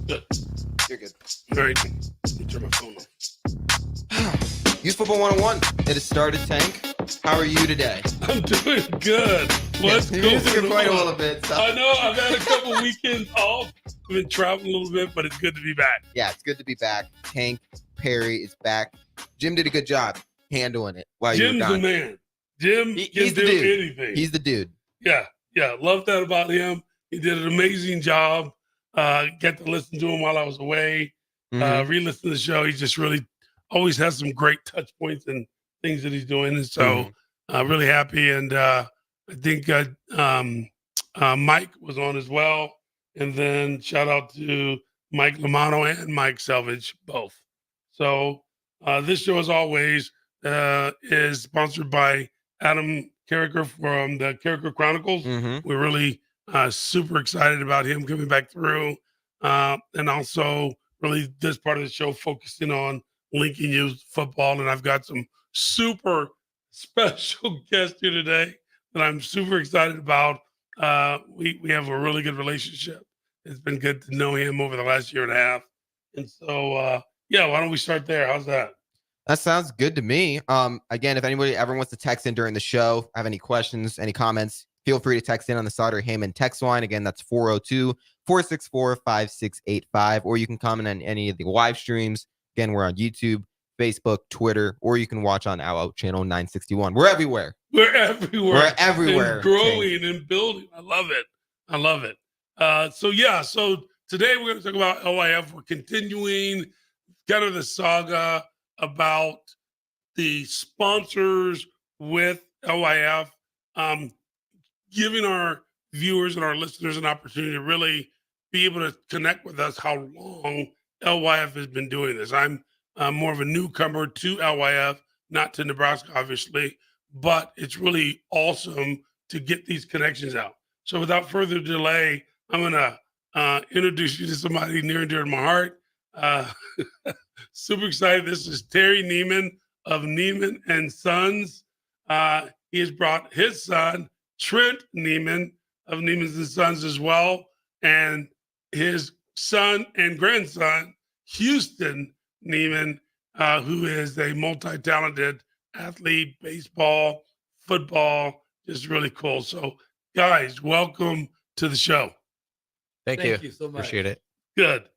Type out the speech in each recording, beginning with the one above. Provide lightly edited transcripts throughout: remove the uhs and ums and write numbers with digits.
Good. You're good. All right. Let me turn my phone off. Youth Football 101. It has started, Tank. How are you today? I'm doing good. What's You're going using your point a on? little bit. So. I know I've had a couple weekends off. I've been traveling a little bit, but it's good to be back. Yeah, it's good to be back. Tank Perry is back. Jim did a good job handling it while you were Jim's gone. the man. Jim can He's the do dude. anything. He's the dude. Yeah. Love that about him. He did an amazing job. Get to listen to him while I was away. Re-listen to the show. He just really always has some great touch points and things that he's doing. And so really happy. And I think Mike was on as well. And then shout out to Mike Lamano and Mike Selvage, both. So this show, as always, is sponsored by Adam Carricker from the Carricker Chronicles. We're really super excited about him coming back through. And also really this part of the show focusing on Lincoln Youth football. And I've got some super special guests here today that I'm super excited about. We have a really good relationship. It's been good to know him over the last year and a half. And so, why don't we start there? How's that? That sounds good to me. Again, if anybody ever wants to text in during the show, have any questions, any comments, feel free to text in on the Sauter Heyman text line. Again, that's 402-464-5685, or you can comment on any of the live streams. Again, we're on YouTube, Facebook, Twitter, or you can watch on our channel 961. We're everywhere. We're everywhere. We're everywhere. And growing and building. I love it. So today we're going to talk about LYF. We're continuing kind of the saga about the sponsors with LYF, giving our viewers and our listeners an opportunity to really be able to connect with us how long LYF has been doing this. I'm more of a newcomer to LYF, not to Nebraska, obviously, but it's really awesome to get these connections out. So without further delay, I'm going to introduce you to somebody near and dear to my heart. Super excited. This is Terry Neiman of Neiman and Sons. He has brought his son, Trent Neiman of Neiman and Sons as well, and his son and grandson, Houston Neiman, who is a multi-talented athlete, baseball, football, just really cool. So guys, welcome to the show. Thank you so much. Appreciate it. Good.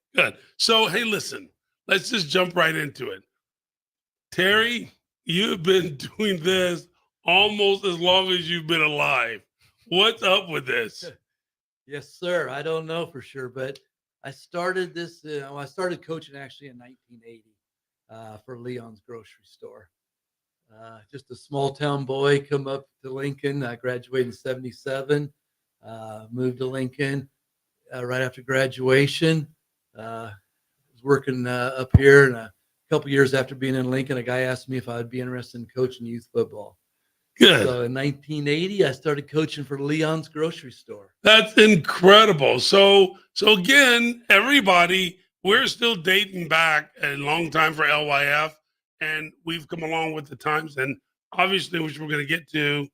So, hey, listen, let's just jump right into it. Terry, you've been doing this almost as long as you've been alive. What's up with this? Yes, sir. I don't know for sure, but I started this. I started coaching actually in 1980 for Leon's grocery store. Just a small town boy, come up to Lincoln. I graduated in 77, moved to Lincoln right after graduation. Was working up here, and a couple years after being in Lincoln, a guy asked me if I would be interested in coaching youth football. Good. So in 1980, I started coaching for Leon's grocery store. That's incredible. So again, everybody, we're still dating back a long time for LYF, and we've come along with the times. And obviously, which we're going to get to,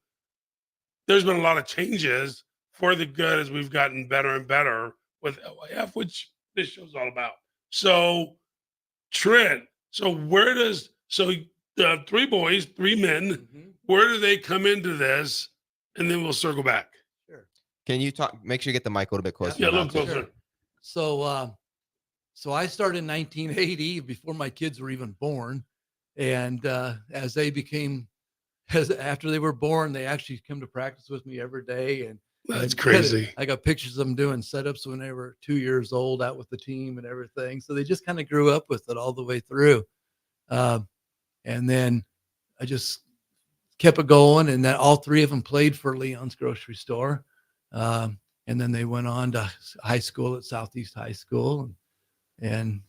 there's been a lot of changes for the good as we've gotten better and better with LYF, which this show's all about. So, Trent, three boys, three men, where do they come into this? And then we'll circle back. Sure. Can you make sure you get the mic a little bit closer? Yeah, a little closer. Sure. So I started in 1980 before my kids were even born. And after they were born, they actually come to practice with me every day. And that's crazy. I got pictures of them doing setups when they were 2 years old out with the team and everything. So they just kind of grew up with it all the way through. And then I just kept it going. And then all three of them played for Leon's grocery store. And then they went on to high school at Southeast High School. And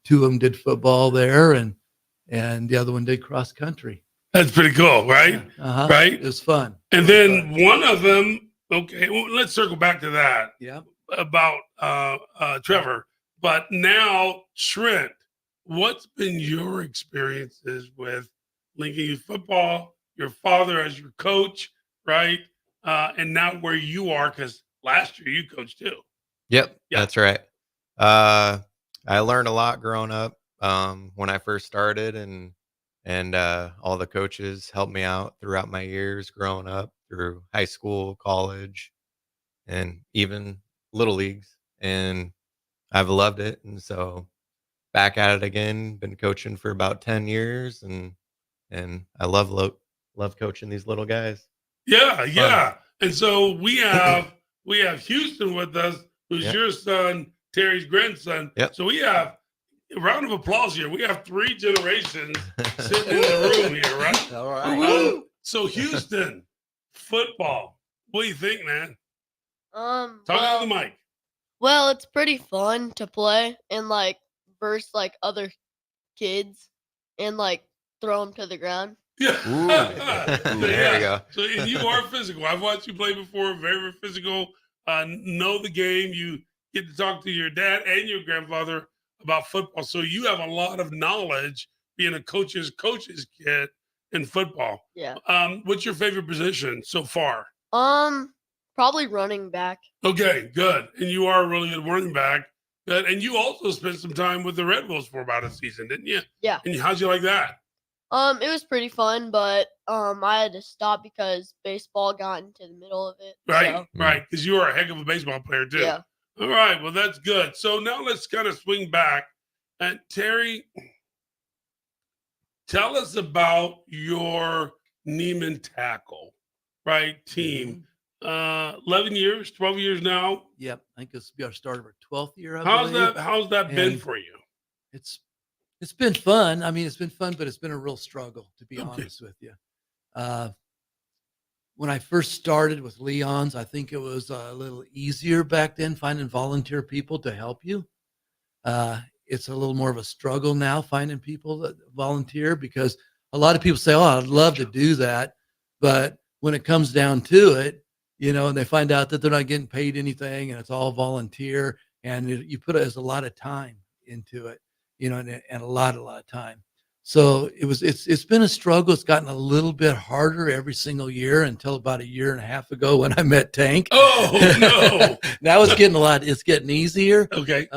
two of them did football there. And the other one did cross country. That's pretty cool, right? Yeah. Right? It was fun. And then one of them, okay, well, let's circle back to that. Yeah. About Trevor. But now, Trent, what's been your experiences with Lincoln Youth Football, your father as your coach, right? And now where you are, because last year you coached too. Yep, Yeah. that's right. I learned a lot growing up when I first started, and all the coaches helped me out throughout my years growing up through high school, college, and even little leagues. And I've loved it. And so back at it again, been coaching for about 10 years, and I love coaching these little guys. Yeah, Fun. yeah. And so we have Houston with us, who's Yep. your son, Terry's grandson. Yep. So we have a round of applause here. We have 3 generations sitting in the room here, right? All right. So Houston football. What do you think, man? Talk Well, to the mic. well, it's pretty fun to play and like verse like other kids and like throw them to the ground. Yeah. Ooh. There you go. So and you are physical. I've watched you play before. Very, very physical. Know the game. You get to talk to your dad and your grandfather about football. So you have a lot of knowledge being a coach's kid in football. Yeah. What's your favorite position so far? Probably running back. Okay, good. And you are a really good running back. Good. And you also spent some time with the Red Wolves for about a season, didn't you? Yeah. And how'd you like that? It was pretty fun, but I had to stop because baseball got into the middle of it. Right, so, right. Because you are a heck of a baseball player too. yeah. All right. Well, that's good. So now let's kind of swing back. And Terry, tell us about your Neiman tackle, right? Team. 11 years, 12 years now. Yep. I think this will be our start of our 12th year. I How's believe. how's that been And for you? It's been fun. I mean, it's been fun, but it's been a real struggle, to be Okay. honest with you. When I first started with Leon's, I think it was a little easier back then finding volunteer people to help you. It's a little more of a struggle now finding people that volunteer, because a lot of people say, "Oh, I'd love to do that," but when it comes down to it, and they find out that they're not getting paid anything and it's all volunteer, and you put as a lot of time into it, and a lot of time. So it's been a struggle. It's gotten a little bit harder every single year until about a year and a half ago when I met Tank. Oh no. Now it's getting easier. Okay.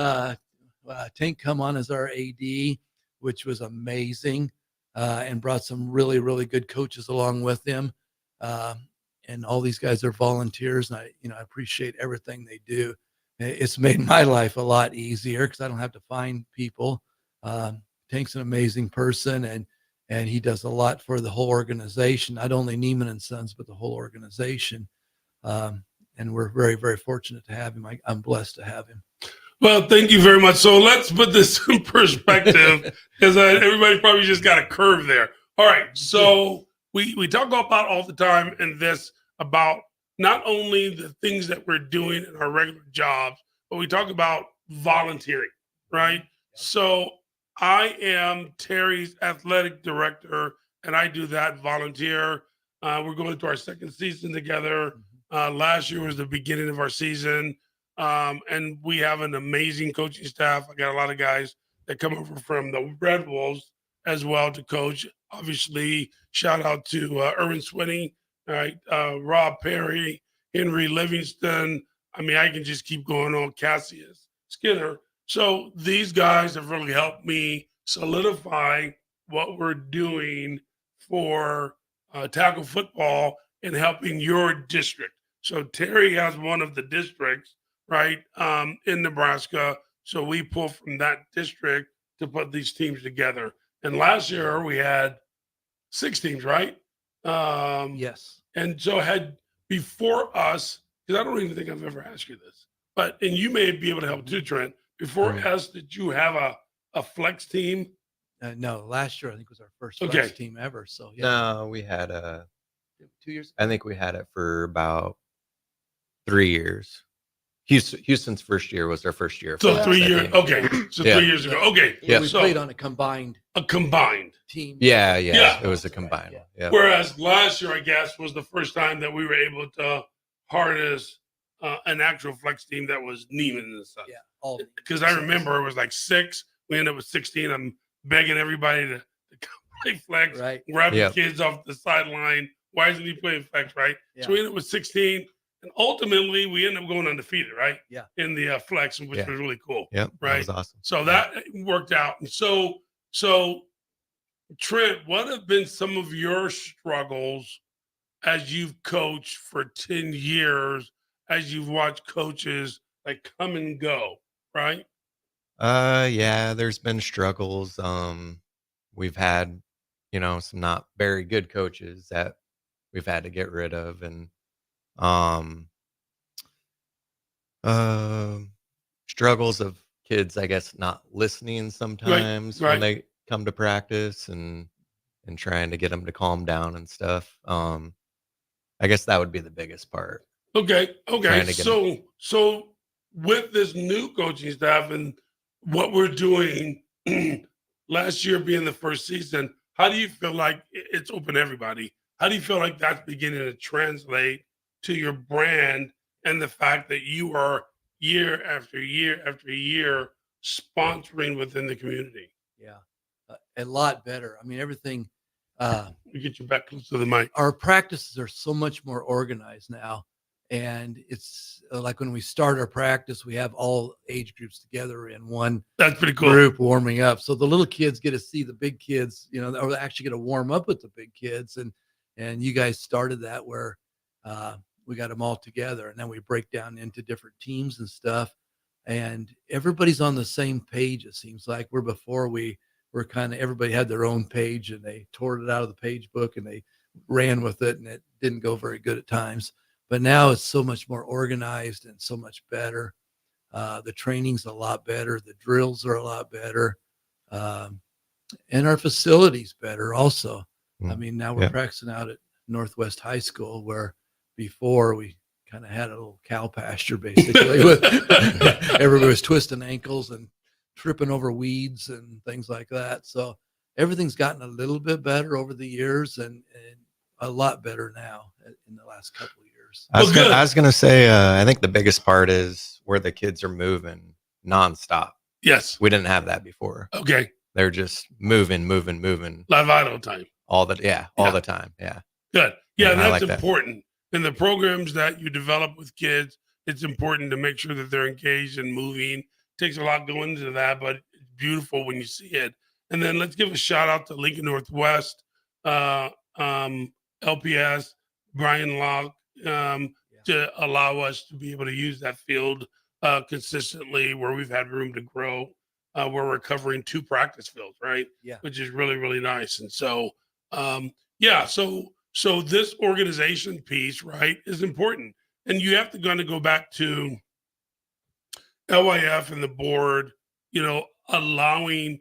Tank come on as our AD, which was amazing, and brought some really, really good coaches along with him. And all these guys are volunteers, and I appreciate everything they do. It's made my life a lot easier because I don't have to find people. Tank's an amazing person, and he does a lot for the whole organization, not only Neiman and Sons, but the whole organization. And we're very, very fortunate to have him. I'm blessed to have him. Well, thank you very much. So let's put this in perspective, because everybody probably just got a curve there. All right. So we talk about all the time in this about not only the things that we're doing in our regular jobs, but we talk about volunteering, right? So I am Terry's athletic director, and I do that volunteer. We're going into our second season together. Last year was the beginning of our season. And we have an amazing coaching staff. I got a lot of guys that come over from the Red Wolves as well to coach. Obviously, shout out to Erwin Swinney, right? Rob Perry, Henry Livingston. I mean, I can just keep going on. Cassius Skinner. So these guys have really helped me solidify what we're doing for tackle football and helping your district. So Terry has one of the districts, right, in Nebraska. So we pull from that district to put these teams together. And last year we had 6 teams, right? Yes. And so had before us, because I don't even think I've ever asked you this, and you may be able to help too, Trent. Before us, did you have a flex team? No, last year I think was our first Okay. flex team ever. So yeah, No, we had 2 years. I think we had it for about 3 years. Houston's first year was our first year. So Yeah. 3 I years. think. Okay. So Yeah. 3 years ago. Okay. Yeah. We So played on a combined a combined. team. Yeah, Yeah. it was a combined one. Yeah. Whereas last year, I guess, was the first time that we were able to harness an actual flex team that was Neiman and Sons. Yeah, all Because I remember it was like 6. We ended up with 16. I'm begging everybody to come play flex, right. grab Yep. the kids off the sideline. Why isn't he playing flex, right? Yeah. So we ended up with 16. And ultimately, we ended up going undefeated, right? Yeah. In the flex, which Yeah. was really cool. Yep. That Right. was awesome. So Yeah. that worked out. And so Trent, what have been some of your struggles as you've coached for 10 years, as you've watched coaches like come and go, right? Yeah, there's been struggles. We've had, some not very good coaches that we've had to get rid of, and um, uh, struggles of kids, I guess, not listening sometimes when right. they come to practice, and trying to get them to calm down and stuff. I guess that would be the biggest part. Okay. Trying to get 'em. So with this new coaching staff and what we're doing last year being the first season, how do you feel like it's open to everybody? How do you feel like that's beginning to translate to your brand and the fact that you are year after year after year sponsoring within the community? Yeah, a lot better. I mean, everything. You get you back close to the mic. Our practices are so much more organized now, and it's like when we start our practice, we have all age groups together in one That's pretty cool. group warming up. So the little kids get to see the big kids, or actually get to warm up with the big kids. And you guys started that where we got them all together, and then we break down into different teams and stuff. And everybody's on the same page. It seems like where before we were kind of, everybody had their own page and they tore it out of the page book and they ran with it, and it didn't go very good at times. But now it's so much more organized and so much better. The training's a lot better. The drills are a lot better. And our facility's better also. I mean, now we're practicing out at Northwest High School, where before we kind of had a little cow pasture, basically. With everybody was twisting ankles and tripping over weeds and things like that. So everything's gotten a little bit better over the years, and a lot better now in the last couple of years. I was Well, gonna say, I think the biggest part is where the kids are moving nonstop. Yes. We didn't have that before. Okay. They're just moving Live idle time. all the time. Yeah. Good. Yeah, Yeah, I that's like that. important. In the programs that you develop with kids, it's important to make sure that they're engaged and moving. Takes a lot going into that, but it's beautiful when you see it. And then let's give a shout out to Lincoln Northwest, LPS, Brian Locke, to allow us to be able to use that field consistently, where we've had room to grow, where we're covering 2 practice fields, right? Yeah. Which is really, really nice. And so, so this organization piece, right, is important. And you have to kind of go back to LYF and the board, allowing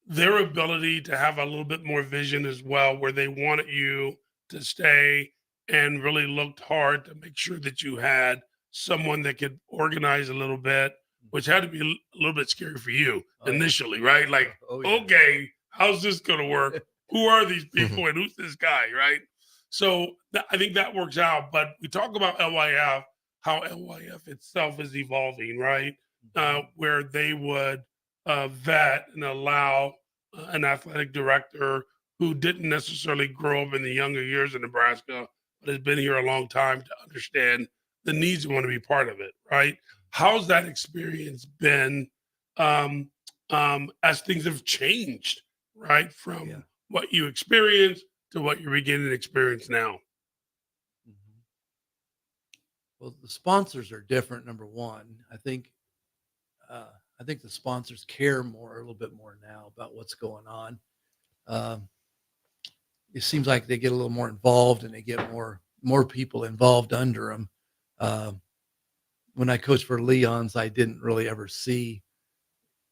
their ability to have a little bit more vision as well, where they wanted you to stay and really looked hard to make sure that you had someone that could organize a little bit, which had to be a little bit scary for you initially, right? Like, okay, how's this going to work? Who are these people and who's this guy, right? So I think that works out. But we talk about LYF, how LYF itself is evolving, right? Where they would vet and allow an athletic director who didn't necessarily grow up in the younger years in Nebraska, but has been here a long time, to understand the needs and want to be part of it, right? How's that experience been as things have changed, right? From what you experienced to what you're beginning to experience now. Well, the sponsors are different. Number one, I think the sponsors care a little bit more now about what's going on. It seems like they get a little more involved, and they get more people involved under them. When I coached for Leon's, I didn't really ever see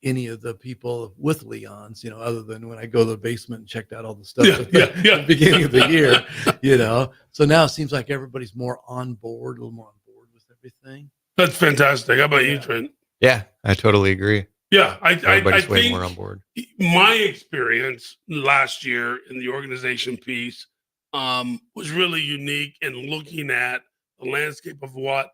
any of the people with Leon's, other than when I go to the basement and checked out all the stuff at the beginning of the year, So now it seems like everybody's more on board, a little more on board with everything. That's fantastic. How about you, Trent? Yeah, I totally agree. Yeah, I Everybody's way think more on board. my experience last year in the organization piece was really unique in looking at the landscape of what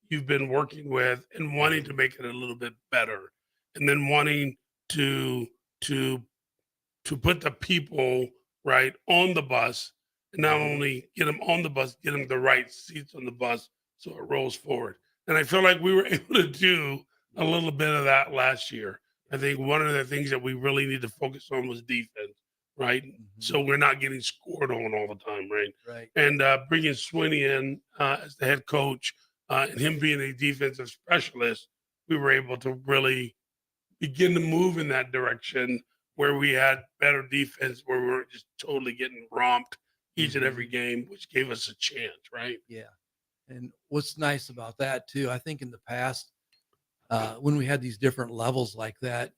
you've been working with and wanting to make it a little bit better, and then wanting to put the people right on the bus and not only get them on the bus, get them the right seats on the bus so it rolls forward. And I feel like we were able to do a little bit of that last year. I think one of the things that we really need to focus on was defense, right? So we're not getting scored on all the time, right? Right. And bringing Swinney in as the head coach and him being a defensive specialist, we were able to really begin to move in that direction where we had better defense, where we weren't just totally getting romped each and every game, which gave us a chance, right? Yeah. And what's nice about that too, I think in the past, when we had these different levels like that,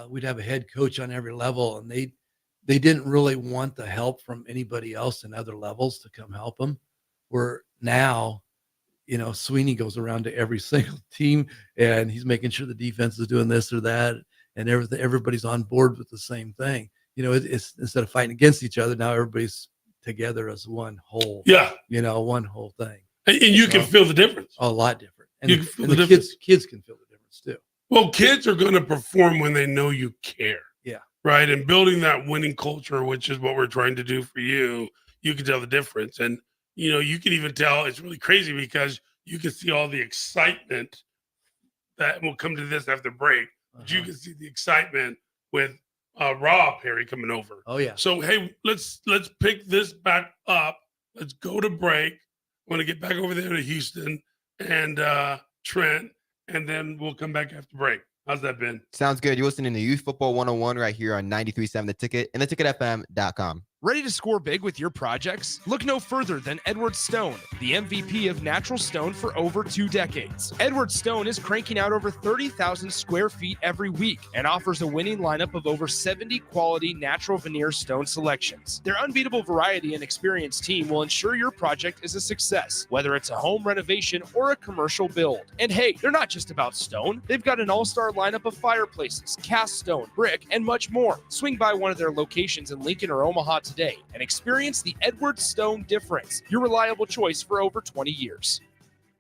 we'd have a head coach on every level, and they didn't really want the help from anybody else in other levels to come help them. Where now, Swinney goes around to every single team, and he's making sure the defense is doing this or that, and everybody's on board with the same thing. It's instead of fighting against each other, now everybody's together as one whole. Yeah. One whole thing. And you can feel the difference. A lot different. And You the, can feel and the the difference. kids can feel the difference too. Well, kids are going to perform when they know you care. Yeah. Right. And building that winning culture, which is what we're trying to do for you, you can tell the difference. And, you can even tell it's really crazy because you can see all the excitement that will come to this after break. But you can see the excitement with Rob Perry coming over. Oh yeah. So, hey, let's pick this back up. Let's go to break. I want to get back over there to Houston and Trent, and then we'll come back after break. How's that been? Sounds good. You're listening to Youth Football 101 right here on 93.7 The Ticket and theticketfm.com. Ready to score big with your projects? Look no further than Edward Stone, the MVP of natural stone for over 2 decades. Edward Stone is cranking out over 30,000 square feet every week and offers a winning lineup of over 70 quality natural veneer stone selections. Their unbeatable variety and experienced team will ensure your project is a success, whether it's a home renovation or a commercial build. And hey, they're not just about stone. They've got an all-star lineup of fireplaces, cast stone, brick, and much more. Swing by one of their locations in Lincoln or Omaha today and experience the Edward Stone difference, your reliable choice for over 20 years.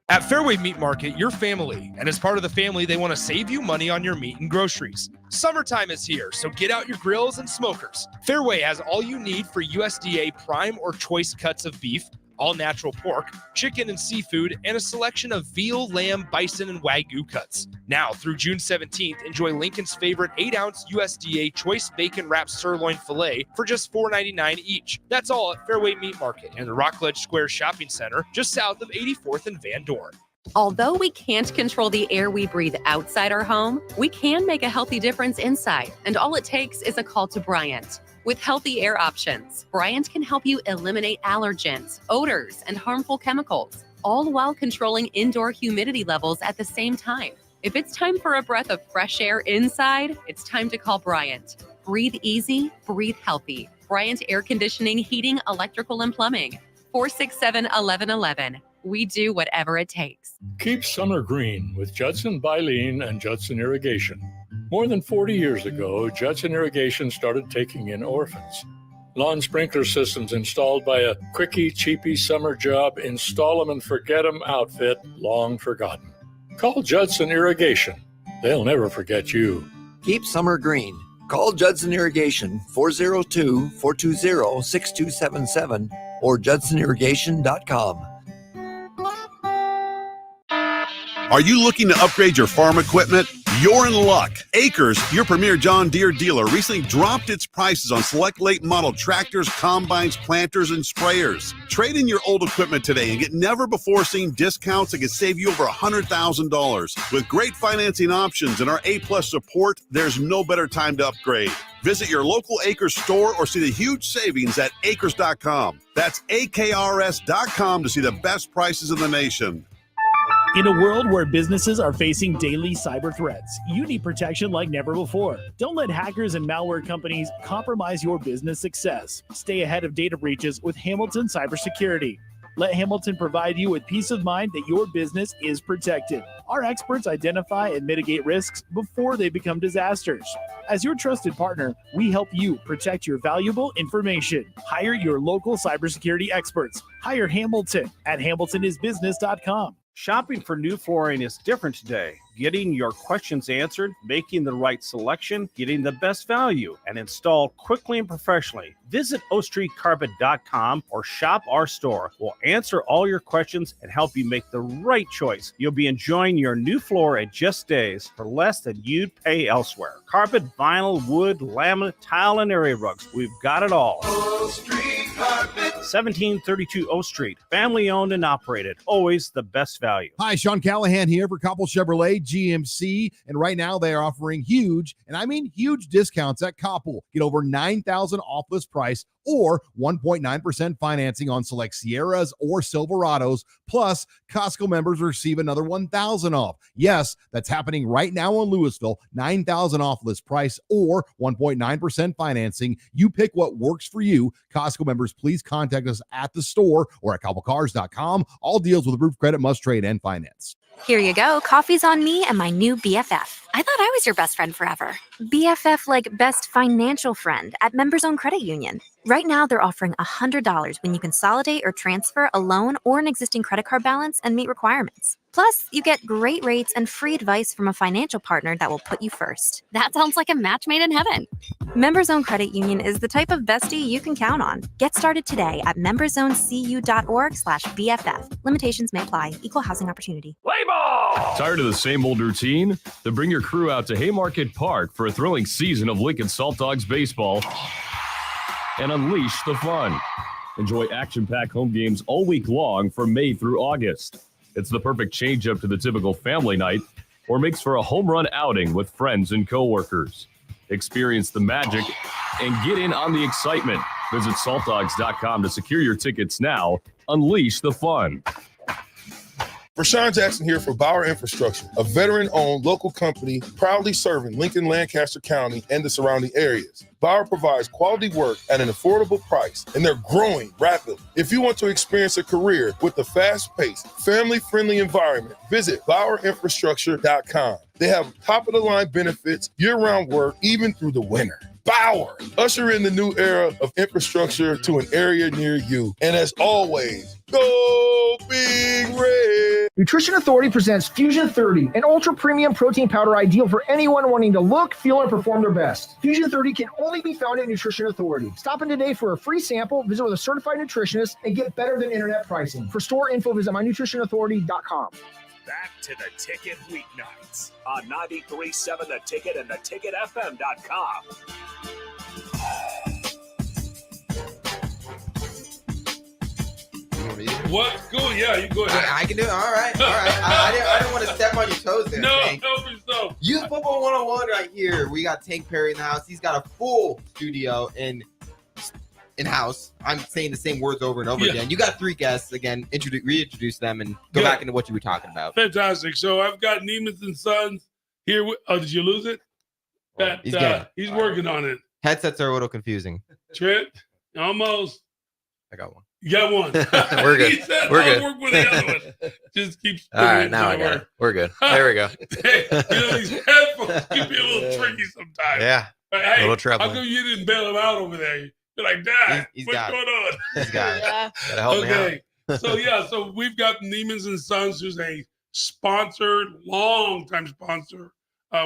At Fairway Meat Market, you're family, and as part of the family, they want to save you money on your meat and groceries. Summertime is here, so get out your grills and smokers. Fairway has all you need for USDA prime or choice cuts of beef, all natural pork, chicken and seafood, and a selection of veal, lamb, bison, and Wagyu cuts. Now, through June 17th, enjoy Lincoln's favorite 8-ounce USDA choice bacon wrapped sirloin filet for just $4.99 each. That's all at Fairway Meat Market in the Rockledge Square Shopping Center, just south of 84th and Van Dorn. Although we can't control the air we breathe outside our home, we can make a healthy difference inside, and all it takes is a call to Bryant. With healthy air options, Bryant can help you eliminate allergens, odors, and harmful chemicals, all while controlling indoor humidity levels at the same time. If it's time for a breath of fresh air inside, it's time to call Bryant. Breathe easy, breathe healthy. Bryant Air Conditioning, Heating, Electrical, and Plumbing. 467-1111. We do whatever it takes. Keep summer green with Judson Baleen and Judson Irrigation. More than 40 years ago, Judson Irrigation started taking in orphans. Lawn sprinkler systems installed by a quickie, cheapy summer job, install 'em and forget 'em outfit long forgotten. Call Judson Irrigation. They'll never forget you. Keep summer green. Call Judson Irrigation 402-420-6277 or judsonirrigation.com. Are you looking to upgrade your farm equipment? You're in luck. Acres, your premier John Deere dealer, recently dropped its prices on select late model tractors, combines, planters, and sprayers. Trade in your old equipment today and get never before seen discounts that can save you over $100,000. With great financing options and our A+ support, there's no better time to upgrade. Visit your local Acres store or see the huge savings at acres.com. That's AKRS.com to see the best prices in the nation. In a world where businesses are facing daily cyber threats, you need protection like never before. Don't let hackers and malware companies compromise your business success. Stay ahead of data breaches with Hamilton Cybersecurity. Let Hamilton provide you with peace of mind that your business is protected. Our experts identify and mitigate risks before they become disasters. As your trusted partner, we help you protect your valuable information. Hire your local cybersecurity experts. Hire Hamilton at hamiltonisbusiness.com. Shopping for new flooring is different today. getting your questions answered, making the right selection, getting the best value, and installed quickly and professionally. Visit OakStreetCarpet.com or shop our store. We'll answer all your questions and help you make the right choice. You'll be enjoying your new floor in just days for less than you'd pay elsewhere. Carpet, vinyl, wood, laminate, tile, and area rugs. We've got it all. 1732 O Street. Family owned and operated. Always the best value. Hi, Sean Callahan here for Koppel Chevrolet GMC. And right now they are offering huge, and I mean huge discounts at Koppel. Get over $9,000 off list price or 1.9% financing on select Sierras or Silverados. Plus, Costco members receive another $1,000 off. Yes, that's happening right now in Louisville. $9,000 off list price or 1.9% financing. You pick what works for you. Costco members, please contact us at the store or at CoppelCars.com. All deals with approved credit must trade and finance. Here you go. Coffee's on me and my new BFF. I thought I was your best friend forever. BFF like best financial friend at Members Own Credit Union. Right now, they're offering $100 when you consolidate or transfer a loan or an existing credit card balance and meet requirements. Plus, you get great rates and free advice from a financial partner that will put you first. That sounds like a match made in heaven. Members Own Credit Union is the type of bestie you can count on. Get started today at memberzonecu.org/BFF. Limitations may apply. Equal housing opportunity. Play ball! Tired of the same old routine? Then bring your crew out to Haymarket Park for a thrilling season of Lincoln Salt Dogs baseball and unleash the fun. Enjoy action-packed home games all week long from May through August. It's the perfect change-up to the typical family night or makes for a home run outing with friends and coworkers. Experience the magic and get in on the excitement. Visit saltdogs.com to secure your tickets now. Unleash the fun. Rashawn Jackson here for Bauer Infrastructure, a veteran-owned local company proudly serving Lincoln, Lancaster County, and the surrounding areas. Bauer provides quality work at an affordable price, and they're growing rapidly. If you want to experience a career with a fast-paced, family-friendly environment, visit BauerInfrastructure.com. They have top-of-the-line benefits, year-round work, even through the winter. Bauer, usher in the new era of infrastructure to an area near you. And as always, go Big Red. Nutrition Authority presents Fusion 30, an ultra premium protein powder ideal for anyone wanting to look, feel, and perform their best. Fusion 30 can only be found at Nutrition Authority. Stop in today for a free sample, visit with a certified nutritionist, and get better than internet pricing. For store info, visit mynutritionauthority.com. Back to the Ticket weeknights on 93.7 The Ticket and theticketfm.com. What's good? Yeah, you go ahead. I can do it. All right. I didn't want to step on your toes there. No, Tank. help yourself. Youth Football 101 right here. We got Tank Perry in the house. He's got a full studio in-house. I'm saying the same words over and over again. You got three guests. Again, reintroduce them and go back into what you were talking about. Fantastic. So I've got Neiman's and Sons here. Oh, did you lose it? He's working on it. Headsets are a little confusing. Trent, almost. I got one. You got one. We're good. He said, We're I'll good. work with the other one. Just keep All right, now I got it. We're good. There we go. Hey, these headphones can be a little tricky sometimes. Yeah. But, A hey, little troubling. how come you didn't bail him out over there? You're like, Dad, He's what's got going it. on? He's got it. Gotta help me out. So we've got Neiman's and Sons, who's a long-time sponsor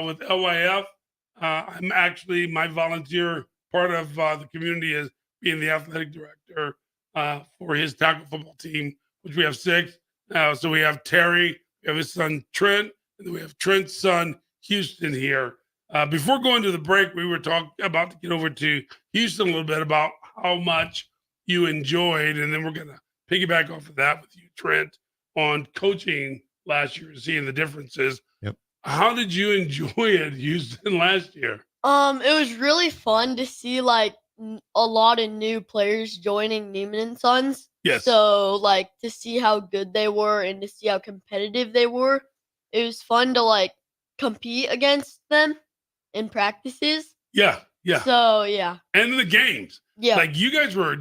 with LYF. I'm actually, my volunteer part of the community is being the athletic director for his tackle football team, which we have 6. So we have Terry, we have his son Trent, and then we have Trent's son Houston here. Before going to the break, we were about to get over to Houston a little bit about how much you enjoyed, and then we're going to piggyback off of that with you, Trent, on coaching last year, seeing the differences. Yep. How did you enjoy it, Houston, last year? It was really fun to see like a lot of new players joining Neiman and Sons. Yes. So like to see how good they were and to see how competitive they were. It was fun to like compete against them in practices. Yeah. So yeah. And in the games. Yeah. Like you guys were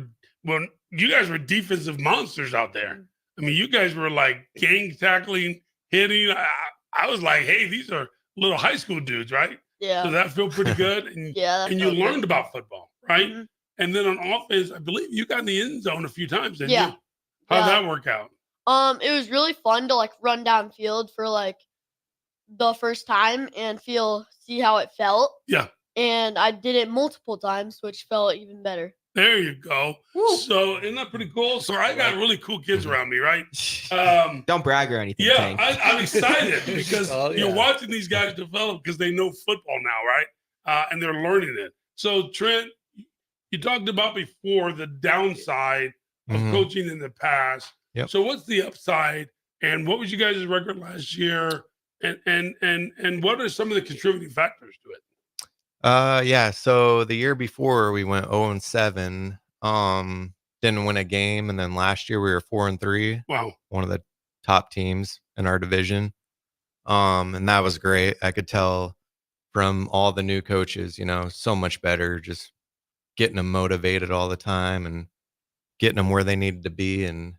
defensive monsters out there. I mean, you guys were like gang tackling, hitting. I was like, hey, these are little high school dudes, right? Yeah. So that felt pretty good. And, that and you felt good. learned about football, right? Mhm. And then on offense, I believe you got in the end zone a few times, didn't Yeah. you? How'd Yeah. that work out? It was really fun to like run downfield for like the first time and see how it felt. Yeah. And I did it multiple times, which felt even better. There you go. So isn't that pretty cool? So I got really cool kids around me, right? Don't brag or anything. Yeah, Tank. I'm excited because Oh, you're yeah. watching these guys develop because they know football now, right? And they're learning it. So Trent, you talked about before the downside of Mhm. coaching in the past. Yep. So what's the upside? And what was you guys' record last year? And what are some of the contributing factors to it? Yeah. So the year before we went 0-7, didn't win a game, and then last year we were 4-3. Wow. One of the top teams in our division. And that was great. I could tell from all the new coaches, so much better, just getting them motivated all the time and getting them where they needed to be. And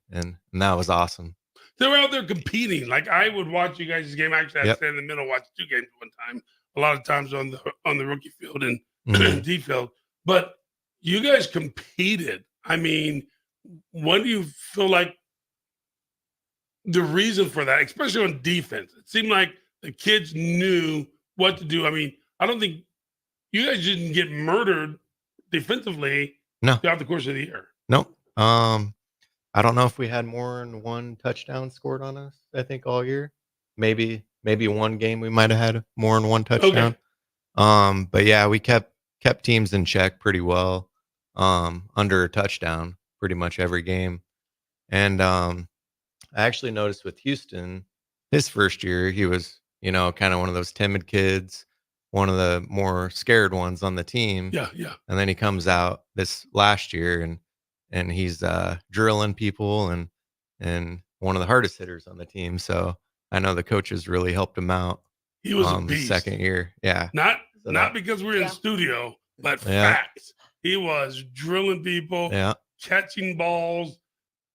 that was awesome. They were out there competing. Like I would watch you guys' game. Actually, I'd Yep. stand in the middle, watch 2 games at one time. A lot of times on the rookie field and Mhm. D field. But you guys competed. I mean, what do you feel like the reason for that, especially on defense? It seemed like the kids knew what to do. I mean, I don't think you guys didn't get murdered defensively No. throughout the course of the year. Nope. I don't know if we had more than one touchdown scored on us, I think all year. Maybe one game we might have had more than one touchdown. But yeah, we kept teams in check pretty well. Under a touchdown pretty much every game. And I actually noticed with Houston, his first year, he was, kind of one of those timid kids, one of the more scared ones on the team. Yeah, yeah. And then he comes out this last year and he's drilling people and one of the hardest hitters on the team. So I know the coaches really helped him out. He was a the beast. second year. Yeah. Not So not that- because we're in the studio, but Yeah. facts. He was drilling people, Yeah. catching balls,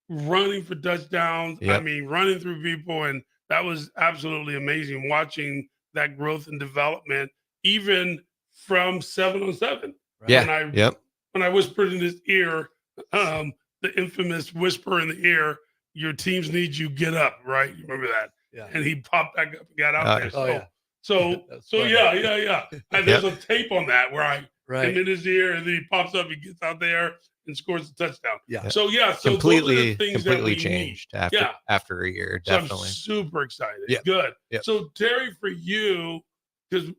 running for touchdowns. I Yep. mean, running through people, and that was absolutely amazing watching that growth and development, even from 7-on-7. Yeah. Yep. When I whispered in his ear, the infamous whisper in the ear, "Your teams need you. Get up!" Right? You remember that? Yeah. And he popped back up and got out there. Oh, yeah. So That's so funny. yeah. And there's a tape on that where I'm Right. in his ear, and then he pops up, he gets out there and scores a touchdown. Yeah. So yeah, so completely those are the things that we changed need. after Yeah. after a year. So I'm Definitely. super excited. Yep. Good. Yep. So Terry, for you, because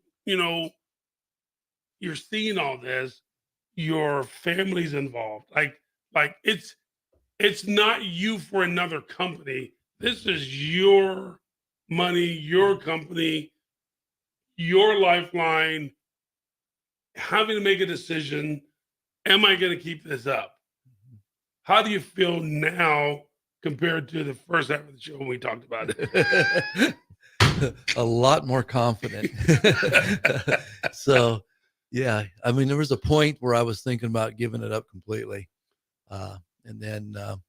you're seeing all this, your family's involved. Like it's not you for another company. This is your money, your company, your lifeline. Having to make a decision. Am I going to keep this up? How do you feel now compared to the first half of the show when we talked about it? A lot more confident. So, yeah, I mean, there was a point where I was thinking about giving it up completely. And then the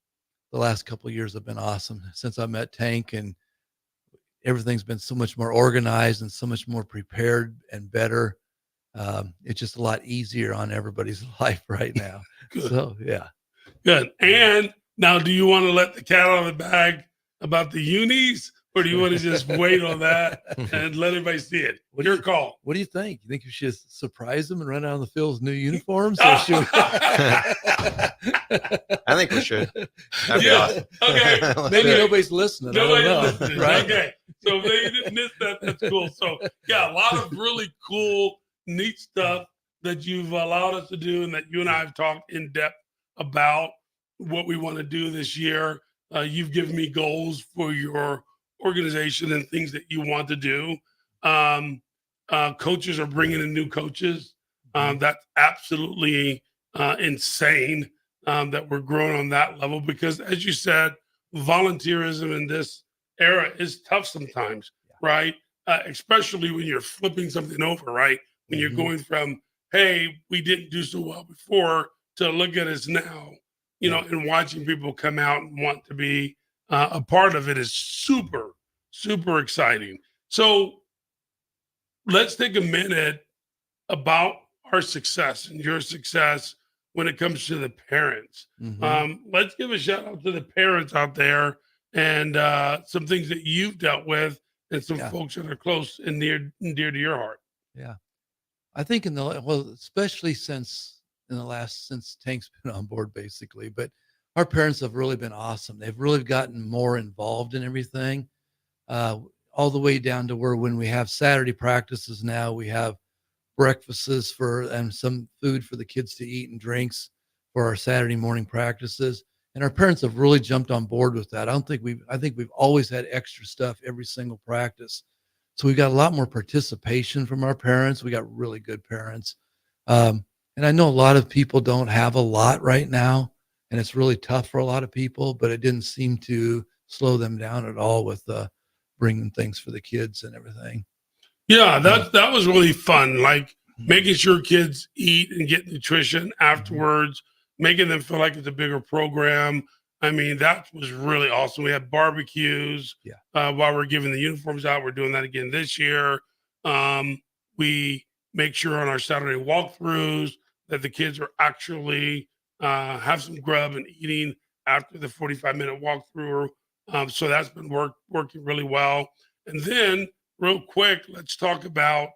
last couple of years have been awesome since I met Tank, and everything's been so much more organized and so much more prepared and better. It's just a lot easier on everybody's life right now. Good. So, yeah. Good. And now, do you want to let the cat out of the bag about the unis, or do you want to just wait on that and let everybody see it? Your call. What do you think? You think you should surprise them and run out on the field with new uniforms? Or should we- I think we should. That'd be Yeah. awesome. Okay. Maybe Okay. nobody's listening. Nobody I don't know. listening. Right? Okay. So if they didn't miss that, that's cool. So yeah, a lot of really cool, neat stuff that you've allowed us to do, and that you and I have talked in depth about what we want to do this year. You've given me goals for your organization and things that you want to do. Coaches are bringing in new coaches. That's absolutely insane that we're growing on that level, because, as you said, volunteerism in this era is tough sometimes, right? Especially when you're flipping something over, right? When you're going from, hey, we didn't do so well before, to look at us now, and watching people come out and want to be a part of it is super, super exciting. So let's take a minute about our success and your success when it comes to the parents. Let's give a shout out to the parents out there and some things that you've dealt with and some Yeah. folks that are close and near and dear to your heart. Yeah. I think especially since Tank's been on board basically, but our parents have really been awesome. They've really gotten more involved in everything, all the way down to where when we have Saturday practices now, we have breakfasts and some food for the kids to eat and drinks for our Saturday morning practices. And our parents have really jumped on board with that. I think we've always had extra stuff every single practice. So we got a lot more participation from our parents. We got really good parents. And I know a lot of people don't have a lot right now, and it's really tough for a lot of people, but it didn't seem to slow them down at all with bringing things for the kids and everything. Yeah, that was really fun. Like making sure kids eat and get nutrition afterwards, making them feel like it's a bigger program. I mean, that was really awesome. We had barbecues while we're giving the uniforms out. We're doing that again this year. We make sure on our Saturday walkthroughs that the kids are actually have some grub and eating after the 45-minute walkthrough. So that's been working really well. And then real quick, let's talk about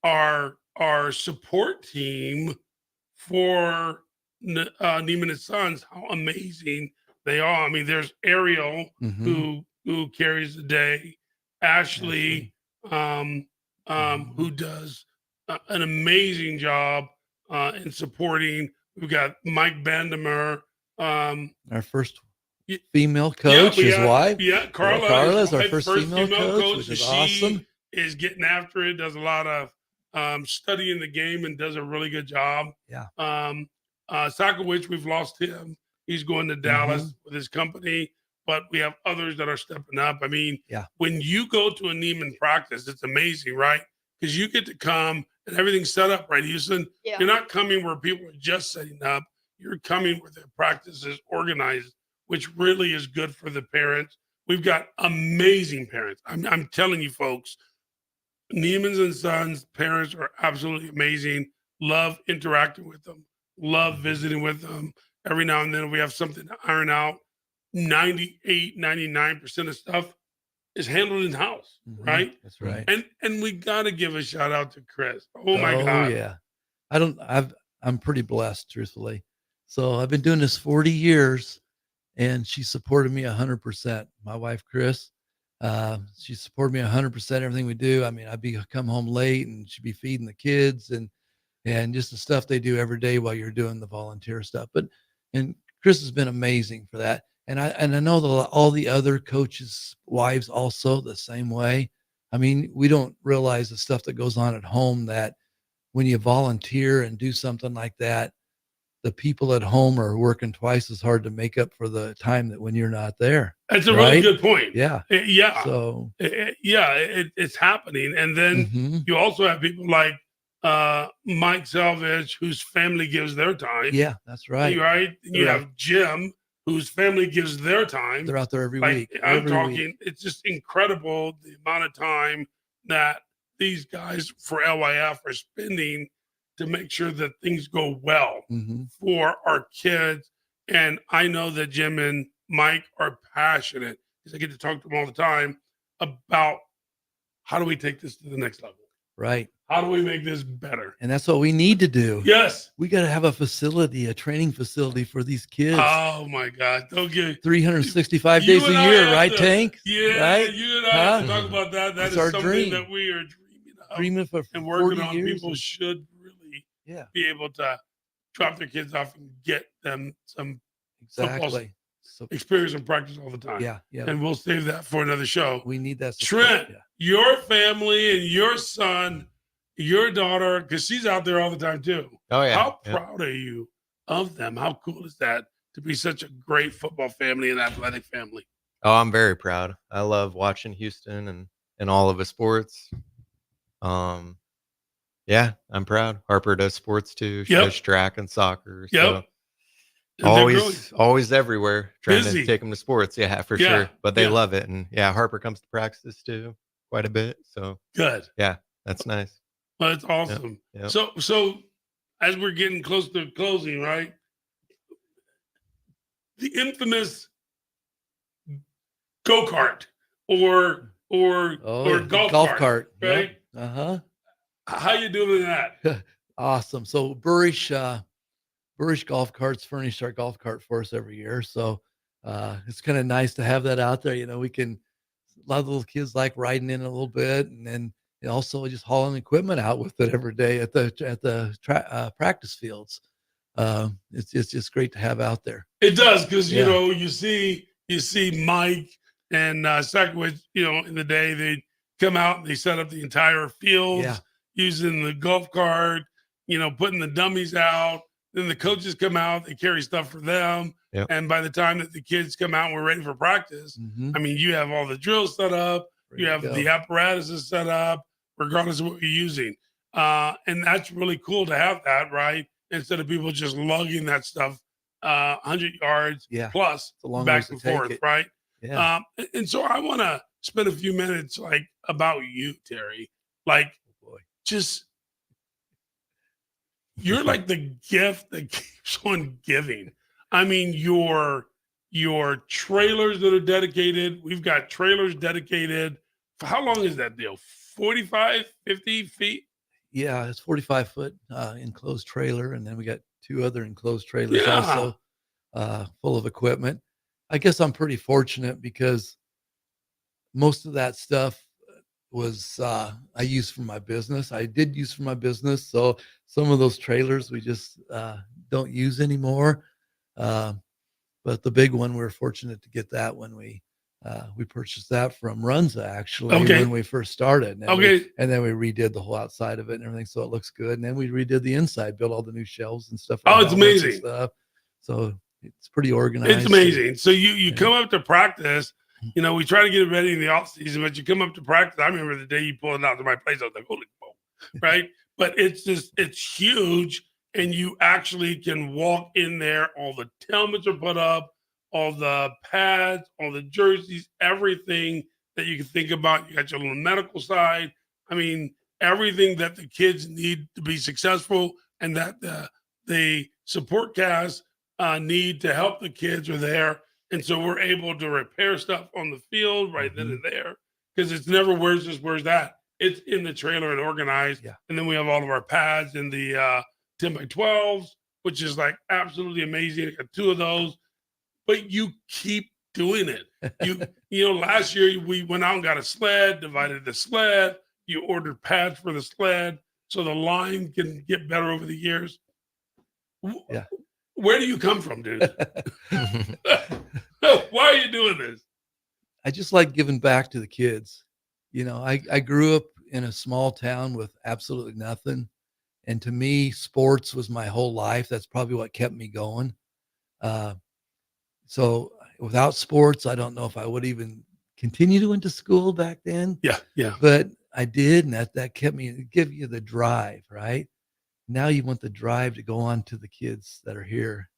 our support team for Neiman and Sons, how amazing they are. I mean, there's Ariel who carries the day, Ashley, who does an amazing job in supporting. We've got Mike Bandemer, our first female coach, his wife. Yeah, Carla. Carla is our wife, first female coach, which is she awesome. Is getting after it, does a lot of studying the game and does a really good job. Yeah. Sakowicz, we've lost him. He's going to Dallas with his company, but we have others that are stepping up. I mean, when you go to a Neiman practice, it's amazing, right? Because you get to come and everything's set up, right, Houston? Yeah. You're not coming where people are just setting up. You're coming where their practice is organized, which really is good for the parents. We've got amazing parents. I'm telling you, folks, Neiman's and Sons parents are absolutely amazing. Love interacting with them. Love visiting with them. Every now and then we have something to iron out. 98, 99% of stuff is handled in house, right? That's right. And we got to give a shout out to Chris. Oh my God. Yeah. I'm pretty blessed, truthfully. So I've been doing this 40 years and she supported me 100%. My wife, Chris, she supported me 100% everything we do. I mean, come home late and she'd be feeding the kids and just the stuff they do every day while you're doing the volunteer stuff. And Chris has been amazing for that. And I know all the other coaches' wives also the same way. I mean, we don't realize the stuff that goes on at home, that when you volunteer and do something like that, the people at home are working twice as hard to make up for the time that when you're not there. That's a really good point. Yeah. Yeah. So it's happening. And then you also have people like Mike Salvage, whose family gives their time. Yeah, that's right. Right. And you have Jim, whose family gives their time. They're out there every week. I'm talking, it's just incredible the amount of time that these guys for LYF are spending to make sure that things go well for our kids. And I know that Jim and Mike are passionate, because I get to talk to them all the time about how do we take this to the next level? Right. How do we make this better? And that's what we need to do. Yes. We got to have a facility, a training facility for these kids. Oh my God. Don't get 365 days a year, right, Tank? Yeah. Right? You and I have to talk about that. That is our something dream. that we are dreaming of. Dreaming for and working 40 on. years People and- should really be able to drop their kids off and get them some football Exactly. experience and practice all the time. Yeah. And we'll save that for another show. We need that support. Trent, your family and your son, your daughter, because she's out there all the time too. Oh, yeah. How Yeah. proud are you of them? How cool is that to be such a great football family and athletic family? Oh, I'm very proud. I love watching Houston and all of his sports. Yeah, I'm proud. Harper does sports too. She Yep. does track and soccer. Yep. So And they're always everywhere trying Busy. to take them to sports. Yeah, for Yeah, sure. But they yeah. love it. And yeah, Harper comes to practices too quite a bit. So Good. yeah, that's nice. Well, that's awesome. Yep. So as we're getting close to closing, right? The infamous go-kart or or golf cart, right? Uh-huh. How you doing that? Awesome. So Burish Golf Carts furnish our golf cart for us every year. So it's kind of nice to have that out there. You know, we can, a lot of little kids like riding in a little bit, and then also just hauling equipment out with it every day at the practice fields. It's just great to have out there. It does, because you see Mike and Sackowitz, in the day they come out and they set up the entire fields using the golf cart, putting the dummies out. Then the coaches come out, they carry stuff for them. Yep. And by the time that the kids come out and we're ready for practice, I mean, you have all the drills set up, you have the apparatuses set up, regardless of what you're using. And that's really cool to have that, right? Instead of people just lugging that stuff 100 yards plus back and forth, right? Yeah. And so I want to spend a few minutes about you, Terry. Just you're like the gift that keeps on giving. I mean, your trailers that are dedicated. We've got trailers dedicated. For how long is that deal? 45, 50 feet? Yeah, it's 45-foot enclosed trailer, and then we got 2 other enclosed trailers also full of equipment. I guess I'm pretty fortunate because most of that stuff was I used for my business. I did use for my business, so some of those trailers we just don't use anymore. But the big one, we were fortunate to get that when we purchased that from Runza actually when we first started. And then we redid the whole outside of it and everything, so it looks good. And then we redid the inside, built all the new shelves and stuff. Oh, it's amazing. So it's pretty organized. It's amazing. So you come up to practice. We try to get it ready in the off season, but you come up to practice. I remember the day you pulled it out to my place. I was like, holy moly, right? But it's huge. And you actually can walk in there. All the helmets are put up, all the pads, all the jerseys, everything that you can think about. You got your little medical side. I mean, everything that the kids need to be successful and that the support cast need to help the kids are there. And so we're able to repair stuff on the field right then and there, because it's never where's this, where's that. It's in the trailer and organized. Yeah. And then we have all of our pads in the 10 by 12s, which is like absolutely amazing. I got 2 of those, but you keep doing it. Last year we went out and got a sled, divided the sled. You ordered pads for the sled so the line can get better over the years. Yeah. Where do you come from, dude? Why are you doing this? I just like giving back to the kids. I grew up in a small town with absolutely nothing. And to me, sports was my whole life. That's probably what kept me going. So without sports, I don't know if I would even continue to into school back then. Yeah. But I did, and that kept me, give you the drive, right? Now you want the drive to go on to the kids that are here,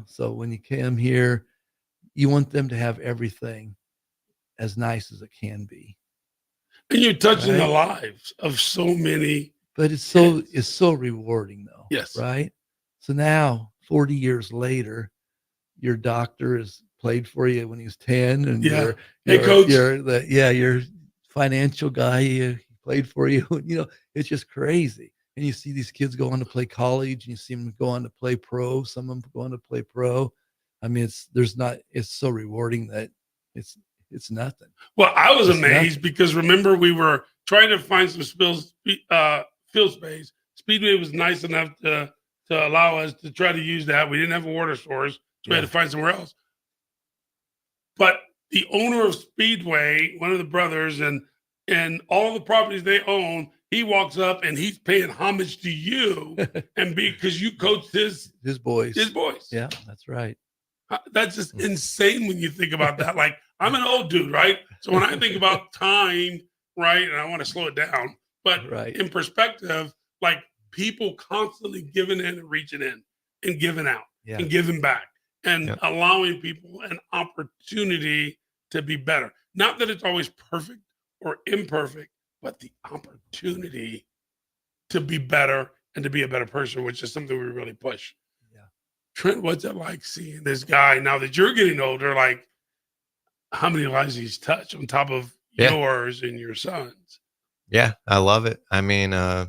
So when you come here, you want them to have everything as nice as it can be. And you're touching the lives of so many. But it's so rewarding though. Yes. Right. So now 40 years later, your doctor has played for you when he was 10, and coach. Your financial guy he played for you. It's just crazy. And you see these kids go on to play college, and you see them go on to play pro. Some of them go on to play pro. I mean, it's so rewarding that it's nothing. Well, I was amazed because remember we were trying to find some field space. Speedway was nice enough to allow us to try to use that. We didn't have water stores, so we had to find somewhere else. But the owner of Speedway, one of the brothers, and all the properties they own, he walks up and he's paying homage to you, and because you coached his boys. Yeah, that's right. That's just insane when you think about that. Like, I'm an old dude, right? So when I think about time, right, and I want to slow it down, but in perspective, like people constantly giving in and reaching in and giving out and giving back and allowing people an opportunity to be better. Not that it's always perfect or imperfect, but the opportunity to be better and to be a better person, which is something we really push. Trent, what's it like seeing this guy now that you're getting older? Like, how many lives he's touched on top of yours and your son's. Yeah, I love it. I mean, I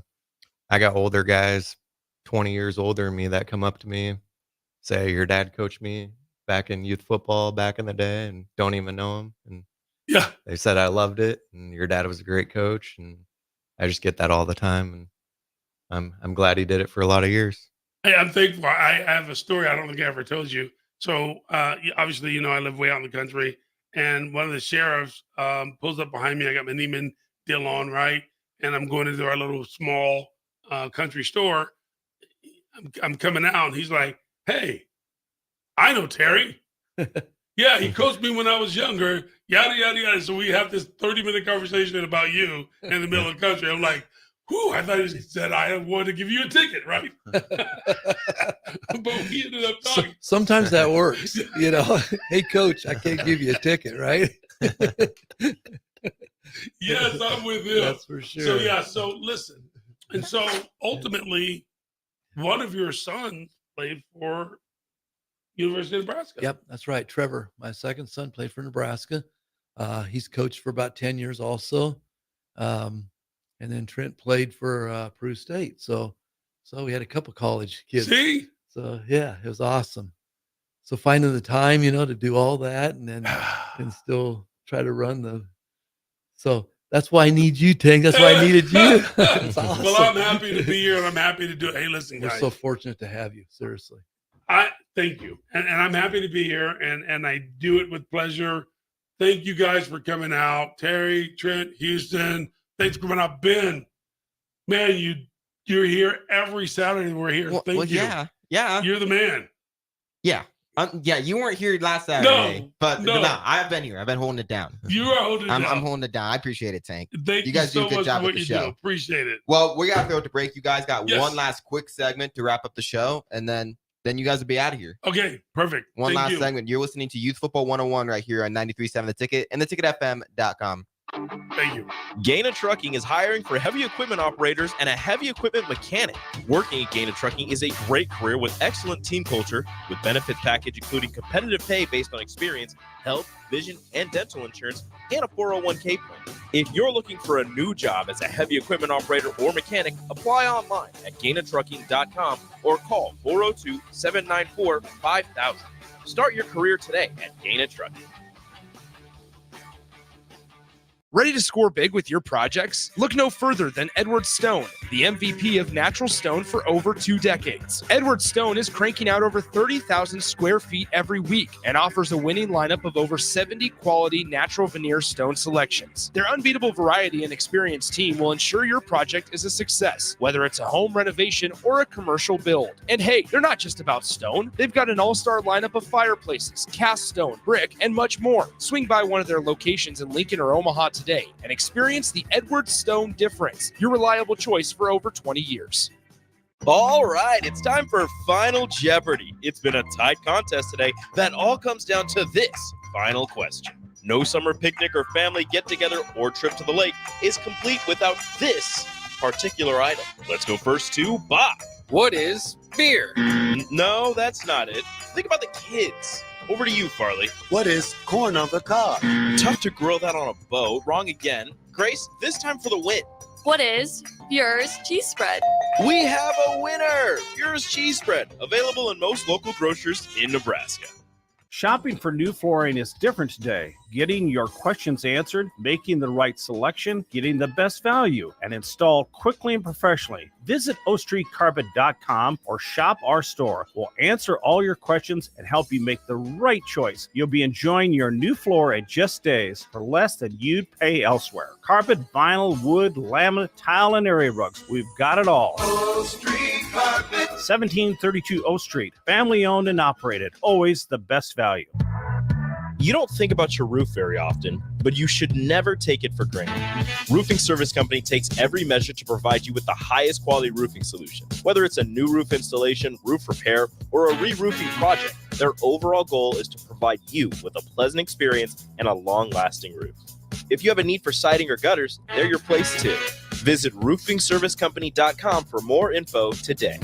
got older guys, 20 years older than me, that come up to me, say, your dad coached me back in youth football back in the day, and don't even know him. And yeah, they said I loved it, and your dad was a great coach. And I just get that all the time. And I'm glad he did it for a lot of years. Hey, I'm thankful. I have a story I don't think I ever told you. So obviously, you know, I live way out in the country, and one of the sheriffs pulls up behind me. I got my Neiman deal on, right? And I'm going into our little small country store. I'm coming out, and he's like, "Hey, I know Terry. Yeah, he coached me when I was younger, yada, yada, yada." So we have this 30-minute conversation about you in the middle of the country. I'm like, whew, I thought he said I wanted to give you a ticket, right? But we ended up talking. Sometimes that works. You know, hey, coach, I can't give you a ticket, right? Yes, I'm with him. That's for sure. So, yeah, so listen. And so ultimately, one of your sons played for University of Nebraska. Yep, that's right. Trevor, my second son, played for Nebraska. He's coached for about 10 years also. And then Trent played for Peru State. So we had a couple college kids. See? So yeah, it was awesome. So finding the time, you know, to do all that and then and still try to run so that's why I need you, Tank. That's why I needed you. It's awesome. Well, I'm happy to be here, and I'm happy to do it. Hey, listen, We're guys. so fortunate to have you. Seriously. I thank you. And I'm happy to be here, and I do it with pleasure. Thank you guys for coming out. Terry, Trent, Houston, thanks for coming out. Ben, man, you're here every Saturday. We're here. Thank you. Yeah. You're the man. Yeah. Yeah, you weren't here last Saturday, but no, I've been here. I've been holding it down. You are holding it down. I'm holding it down. I appreciate it, Tank. Thank you guys so do a good much job for with what the you show. do. Appreciate it. Well, we got to throw it to break. You guys got Yes. one last quick segment to wrap up the show, and then you guys will be out of here. Okay, perfect. One Thank last you. segment. You're listening to Youth Football 101 right here on 93.7 The Ticket and theticketfm.com. Thank you. Gaina Trucking is hiring for heavy equipment operators and a heavy equipment mechanic. Working at Gaina Trucking is a great career with excellent team culture, with benefits package including competitive pay based on experience, health, vision, and dental insurance, and a 401k plan. If you're looking for a new job as a heavy equipment operator or mechanic, apply online at GainaTrucking.com or call 402-794-5000. Start your career today at Gaina Trucking. Ready to score big with your projects? Look no further than Edward Stone, the MVP of natural stone for over 2 decades. Edward Stone is cranking out over 30,000 square feet every week and offers a winning lineup of over 70 quality natural veneer stone selections. Their unbeatable variety and experienced team will ensure your project is a success, whether it's a home renovation or a commercial build. And hey, they're not just about stone. They've got an all-star lineup of fireplaces, cast stone, brick, and much more. Swing by one of their locations in Lincoln or Omaha today and experience the Edward Stone difference, your reliable choice for over 20 years. All right, it's time for Final Jeopardy. It's been a tight contest today that all comes down to this final question. No summer picnic or family get-together or trip to the lake is complete without this particular item. Let's go first to Bob. What is beer? No, that's not it. Think about the kids. Over to you, Farley. What is corn on the cob? Tough to grill that on a boat. Wrong again. Grace, this time for the win. What is Bure's cheese spread? We have a winner! Bure's cheese spread, available in most local grocers in Nebraska. Shopping for new flooring is different today. Getting your questions answered, making the right selection, getting the best value, and installed quickly and professionally. Visit OStreetCarpet.com or shop our store. We'll answer all your questions and help you make the right choice. You'll be enjoying your new floor in just days for less than you'd pay elsewhere. Carpet, vinyl, wood, laminate, tile, and area rugs. We've got it all. O Street Carpet. 1732 O Street. Family owned and operated. Always the best value. You don't think about your roof very often, but you should never take it for granted. Roofing Service Company takes every measure to provide you with the highest quality roofing solution. Whether it's a new roof installation, roof repair, or a re-roofing project, their overall goal is to provide you with a pleasant experience and a long-lasting roof. If you have a need for siding or gutters, they're your place too. Visit roofingservicecompany.com for more info today.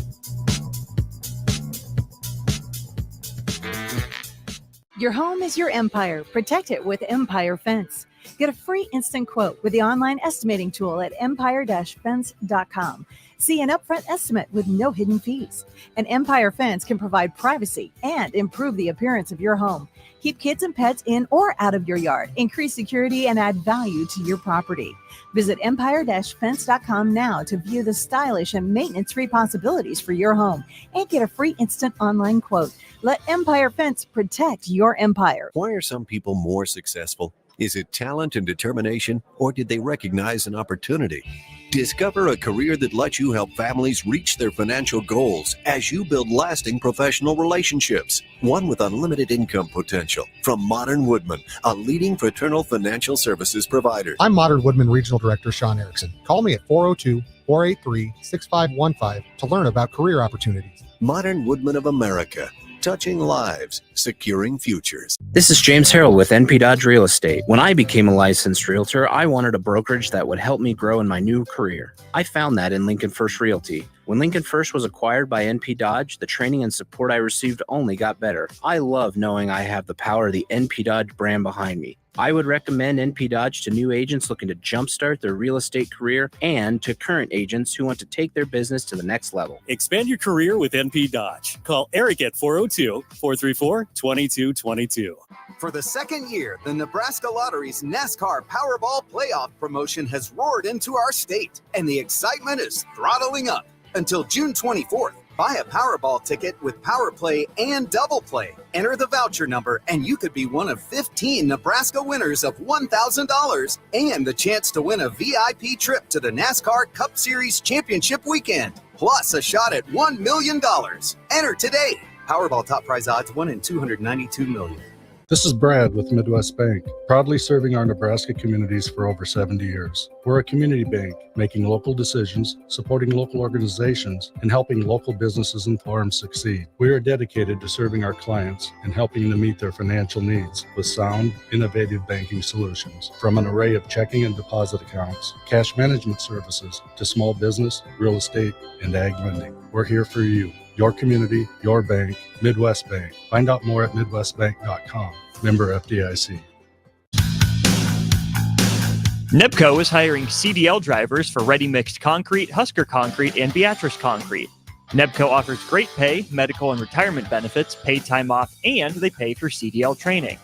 Your home is your empire. Protect it with Empire Fence. Get a free instant quote with the online estimating tool at empire-fence.com. See an upfront estimate with no hidden fees. An Empire Fence can provide privacy and improve the appearance of your home. Keep kids and pets in or out of your yard. Increase security and add value to your property. Visit empire-fence.com now to view the stylish and maintenance-free possibilities for your home and get a free instant online quote. Let Empire Fence protect your empire. Why are some people more successful? Is it talent and determination, or did they recognize an opportunity? Discover a career that lets you help families reach their financial goals as you build lasting professional relationships, one with unlimited income potential. From Modern Woodman, a leading fraternal financial services provider. I'm Modern Woodman Regional Director Sean Erickson. Call me at 402-483-6515 to learn about career opportunities. Modern Woodman of America. Touching lives, securing futures. This is James Harrell with NP Dodge Real Estate. When I became a licensed realtor, I wanted a brokerage that would help me grow in my new career. I found that in Lincoln First Realty. When Lincoln First was acquired by NP Dodge, the training and support I received only got better. I love knowing I have the power of the NP Dodge brand behind me. I would recommend NP Dodge to new agents looking to jumpstart their real estate career and to current agents who want to take their business to the next level. Expand your career with NP Dodge. Call Eric at 402-434-2222. For the second year, the Nebraska Lottery's NASCAR Powerball Playoff promotion has roared into our state, and the excitement is throttling up. Until June 24th, buy a Powerball ticket with Power Play and Double Play. Enter the voucher number, and you could be one of 15 Nebraska winners of $1,000 and the chance to win a VIP trip to the NASCAR Cup Series Championship weekend, plus a shot at $1 million. Enter today. Powerball top prize odds 1 in 292 million. This is Brad with Midwest Bank, proudly serving our Nebraska communities for over 70 years. We're a community bank, making local decisions, supporting local organizations, and helping local businesses and farms succeed. We are dedicated to serving our clients and helping them meet their financial needs with sound, innovative banking solutions. From an array of checking and deposit accounts, cash management services, to small business, real estate, and ag lending. We're here for you. Your community, your bank, Midwest Bank. Find out more at midwestbank.com. Member FDIC. NEPCO is hiring CDL drivers for Ready Mixed Concrete, Husker Concrete, and Beatrice Concrete. NEPCO offers great pay, medical and retirement benefits, paid time off, and they pay for CDL training.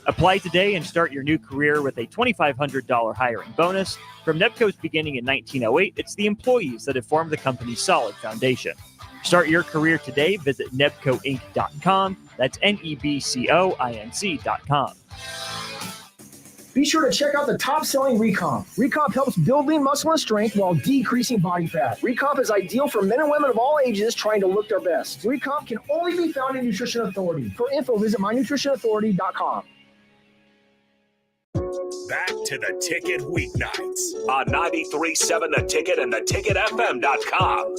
Apply today and start your new career with a $2,500 hiring bonus. From NEPCO's beginning in 1908, it's the employees that have formed the company's solid foundation. Start your career today. Visit nebcoinc.com. That's NEBCOINC.com. Be sure to check out the top-selling Recomp. Recomp helps build lean muscle and strength while decreasing body fat. Recomp is ideal for men and women of all ages trying to look their best. Recomp can only be found in Nutrition Authority. For info, visit mynutritionauthority.com. Back to the Ticket weeknights on 93.7 The Ticket and theticketfm.com.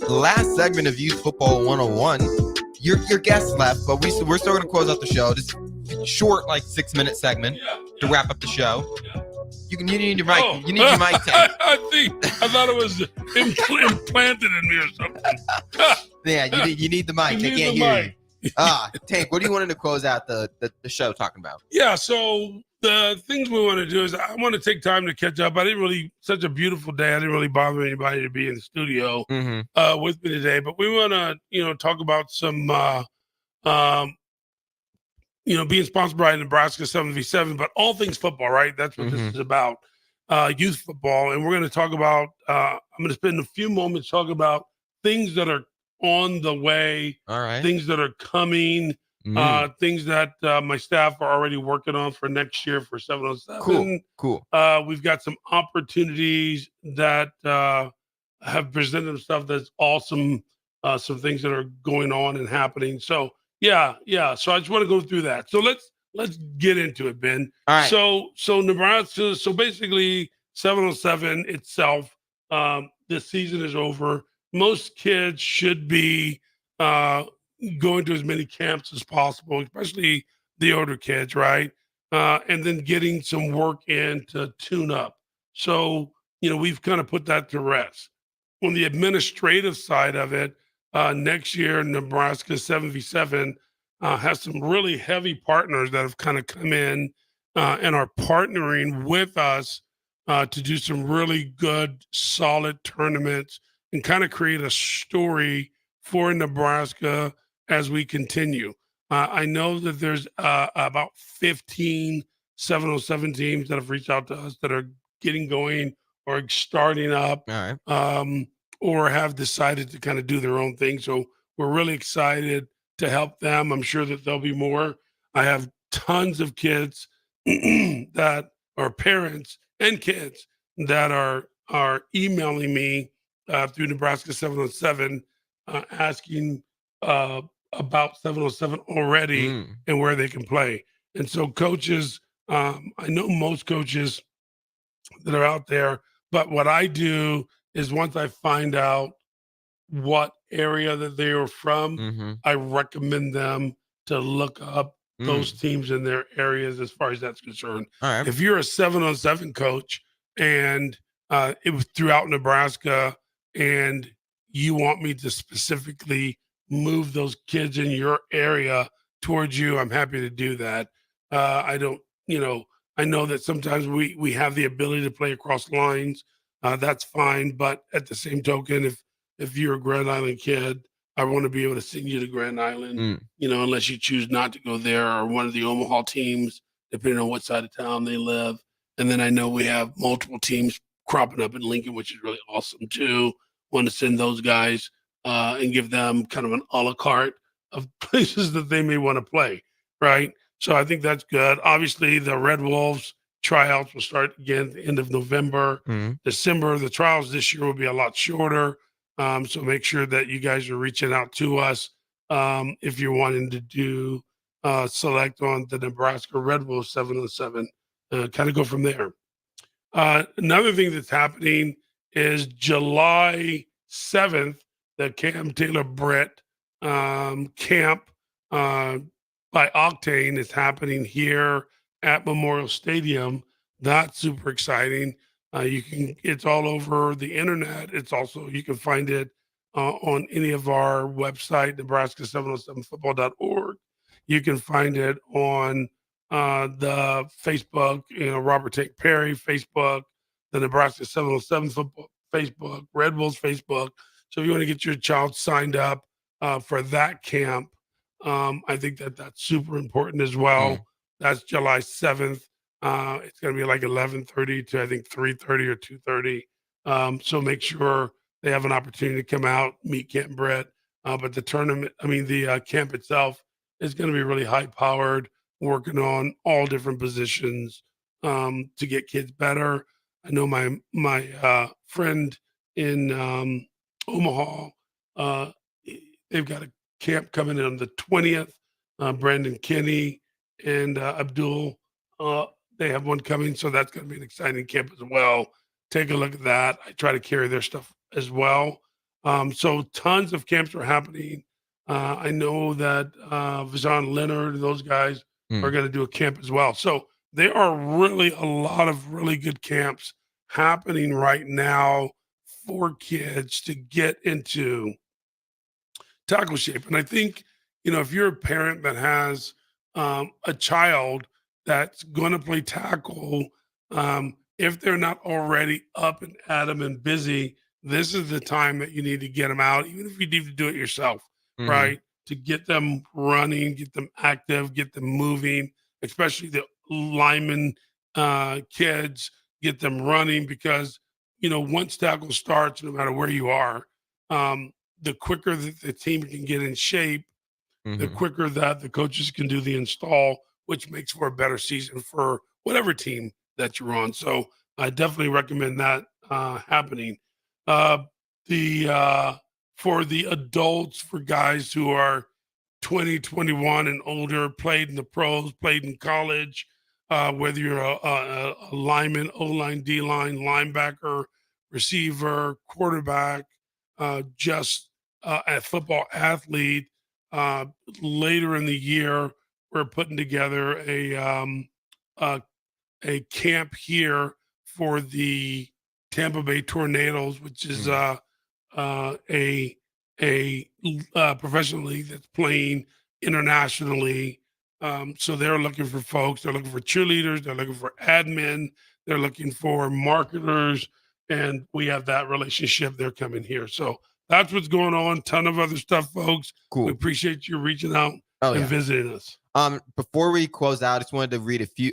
Last segment of Youth Football 101. Your guest left, but we're still going to close out the show. Just short, like 6-minute segment to wrap up the show. You need your mic. You need your mic, Tank. I thought it was implanted in me or something. Yeah, you need the mic. They can't hear you. Tank, what do you want to close out the show talking about? Yeah, so the things we want to do is I want to take time to catch up. Such a beautiful day. I didn't really bother anybody to be in the studio with me today, but we want to, talk about some, being sponsored by Nebraska 7v7, but all things football, right? That's what this is about, youth football. And we're going to talk about, I'm going to spend a few moments talking about things that are on the way, all right, things that are coming, things that my staff are already working on for next year for 707. Cool. We've got some opportunities that have presented themselves. That's awesome. Some things that are going on and happening. So yeah. So I just want to go through that. So let's get into it, Ben. All right. So Nebraska. So basically, 707 itself. This season is over. Most kids should be going to as many camps as possible, especially the older kids, right? And then getting some work in to tune up. So, we've kind of put that to rest. On the administrative side of it, next year, Nebraska 7v7 has some really heavy partners that have kind of come in and are partnering with us to do some really good, solid tournaments and kind of create a story for Nebraska as we continue. I know that there's about 15 707 teams that have reached out to us that are getting going or starting up, or have decided to kind of do their own thing. So we're really excited to help them. I'm sure that there'll be more. I have tons of kids that are parents and kids that are emailing me through Nebraska 707 asking about 707 already and where they can play. And so coaches, I know most coaches that are out there, but what I do is once I find out what area that they are from, I recommend them to look up those teams in their areas as far as that's concerned. If you're a 707 coach and it was throughout Nebraska and you want me to specifically move those kids in your area towards you, I'm happy to do that. I don't, I know that sometimes we have the ability to play across lines. That's fine. But at the same token, if you're a Grand Island kid, I want to be able to send you to Grand Island, unless you choose not to go there, or one of the Omaha teams, depending on what side of town they live. And then I know we have multiple teams cropping up in Lincoln, which is really awesome too. Want to send those guys and give them kind of an a la carte of places that they may want to play, right? So I think that's good. Obviously, the Red Wolves tryouts will start again at the end of November. December, the trials this year will be a lot shorter. So make sure that you guys are reaching out to us if you're wanting to do select on the Nebraska Red Wolves 707. Kind of go from there. Another thing that's happening is July 7th, the Cam Taylor Britt camp by Octane is happening here at Memorial Stadium. That's super exciting. It's all over the internet. It's also, you can find it on any of our website, Nebraska707football.org. You can find it on the Facebook, Robert Tank Perry Facebook, the Nebraska 707 football Facebook, Red Bulls Facebook. So if you want to get your child signed up for that camp, I think that's super important as well. That's July 7th. It's going to be like 11:30 to I think 3:30 or 2:30. So make sure they have an opportunity to come out, meet Camp Brett. But the tournament, the camp itself is going to be really high powered, working on all different positions to get kids better. I know my friend in Omaha, they've got a camp coming in on the 20th. Brandon Kinney and Abdul, they have one coming, so that's going to be an exciting camp as well. Take a look at that. I try to carry their stuff as well. So tons of camps are happening. I know that Vajon Leonard, those guys are going to do a camp as well. So there are really a lot of really good camps happening right now for kids to get into tackle shape. And I think, if you're a parent that has a child that's going to play tackle, if they're not already up and at them and busy, this is the time that you need to get them out, even if you need to do it yourself, right? To get them running, get them active, get them moving, especially the lineman kids, get them running because, once tackle starts, no matter where you are, the quicker that the team can get in shape, the quicker that the coaches can do the install, which makes for a better season for whatever team that you're on. So I definitely recommend that happening. For the adults, for guys who are 20, 21 and older, played in the pros, played in college, whether you're a lineman, O-line, D-line, linebacker, receiver, quarterback, just a football athlete, later in the year, we're putting together a camp here for the Tampa Bay Tornadoes, which is a professional league that's playing internationally. So they're looking for folks. They're looking for cheerleaders. They're looking for admin. They're looking for marketers. And we have that relationship. They're coming here. So that's what's going on. Ton of other stuff, folks. Cool. We appreciate you reaching out Oh, and yeah. visiting us. Before we close out, I just wanted to read a few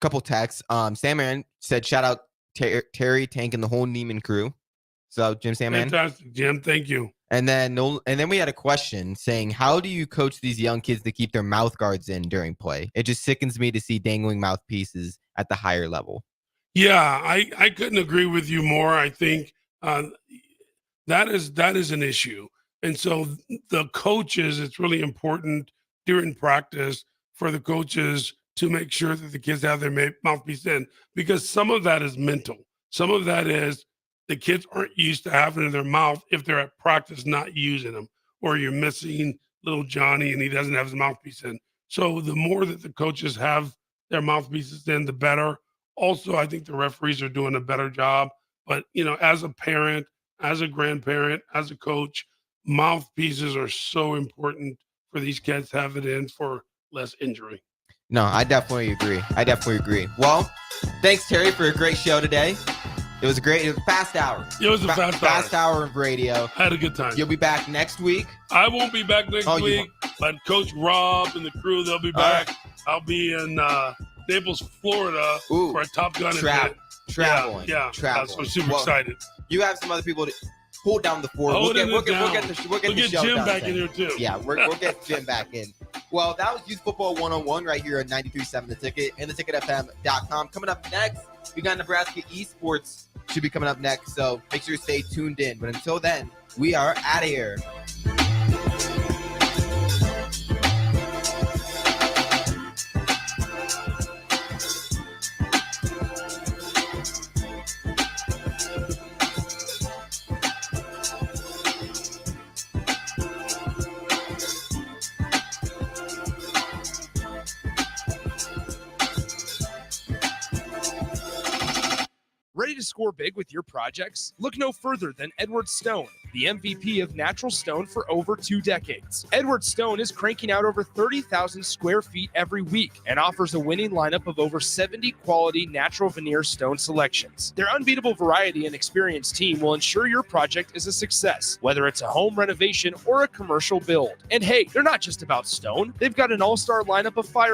couple texts. Sam Aaron said, shout out Terry, Tank, and the whole Neiman crew. So Jim Samman. Fantastic, Jim. Thank you. And then we had a question saying, how do you coach these young kids to keep their mouth guards in during play? It just sickens me to see dangling mouthpieces at the higher level. Yeah, I couldn't agree with you more. I think that is an issue. And so the coaches, it's really important during practice for the coaches to make sure that the kids have their mouthpiece in, because some of that is mental. Some of that is the kids aren't used to having in their mouth if they're at practice not using them, or you're missing little Johnny and he doesn't have his mouthpiece in. So the more that the coaches have their mouthpieces in, the better. Also, I think the referees are doing a better job. But, as a parent, as a grandparent, as a coach, mouthpieces are so important for these kids to have it in for less injury. No, I definitely agree. Well, thanks, Terry, for a great show today. It was a fast hour. It was a fast hour of radio. I had a good time. You'll be back next week. I won't be back next week, but Coach Rob and the crew, they'll be back. I'll be in Naples, Florida for a Top Gun event. Traveling. Yeah. So I'm super excited. You have some other people to hold down the fort. We'll get the show Jim done back then. in here too. Yeah, we'll get Jim back in. Well, that was Youth Football 101 right here on 93.7 The Ticket and theticketfm.com. Coming up next, we got Nebraska Esports should be coming up next, so make sure you stay tuned in. But until then, we are out of here. Ready to score big with your projects? Look no further than Edward Stone, the MVP of natural stone for over 2 decades. Edward Stone is cranking out over 30,000 square feet every week and offers a winning lineup of over 70 quality natural veneer stone selections. Their unbeatable variety and experienced team will ensure your project is a success, whether it's a home renovation or a commercial build. And hey, they're not just about stone. They've got an all-star lineup of fire